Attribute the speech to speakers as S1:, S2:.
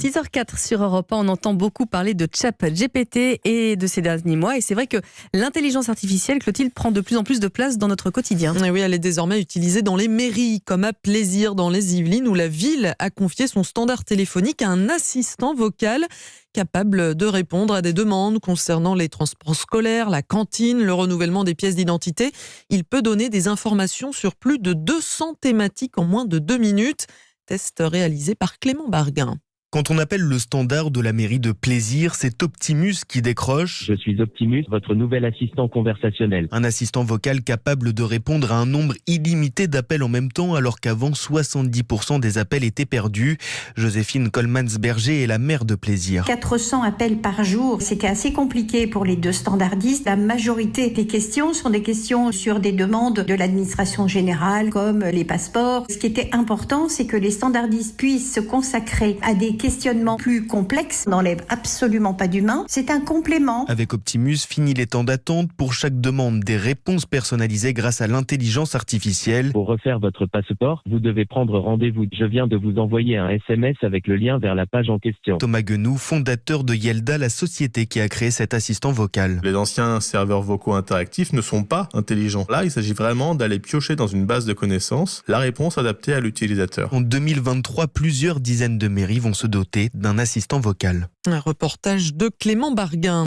S1: 6h04 sur Europe 1, on entend beaucoup parler de ChatGPT et de ces derniers mois. Et c'est vrai que l'intelligence artificielle, Clotilde, prend de plus en plus de place dans notre quotidien.
S2: Et oui, elle est désormais utilisée dans les mairies, comme à Plaisir dans les Yvelines, où la ville a confié son standard téléphonique à un assistant vocal capable de répondre à des demandes concernant les transports scolaires, la cantine, le renouvellement des pièces d'identité. Il peut donner des informations sur plus de 200 thématiques en moins de 2 minutes. Test réalisé par Clément Barguin.
S3: Quand on appelle le standard de la mairie de Plaisir, c'est Optimus qui décroche.
S4: Je suis Optimus, votre nouvel assistant conversationnel.
S3: Un assistant vocal capable de répondre à un nombre illimité d'appels en même temps, alors qu'avant 70% des appels étaient perdus. Joséphine Coleman-Berger est la maire de Plaisir.
S5: 400 appels par jour, c'était assez compliqué pour les deux standardistes. La majorité des questions sont des questions sur des demandes de l'administration générale, comme les passeports. Ce qui était important, c'est que les standardistes puissent se consacrer à des questionnements plus complexes, on n'enlève absolument pas d'humain. C'est un complément.
S3: Avec Optimus, fini les temps d'attente pour chaque demande, des réponses personnalisées grâce à l'intelligence artificielle.
S4: Pour refaire votre passeport, vous devez prendre rendez-vous. Je viens de vous envoyer un SMS avec le lien vers la page en question.
S3: Thomas Guenou, fondateur de Yelda, la société qui a créé cet assistant vocal.
S6: Les anciens serveurs vocaux interactifs ne sont pas intelligents. Là, il s'agit vraiment d'aller piocher dans une base de connaissances la réponse adaptée à l'utilisateur.
S3: En 2023, plusieurs dizaines de mairies vont se doter d'un assistant vocal.
S2: Un reportage de Clément Barguin.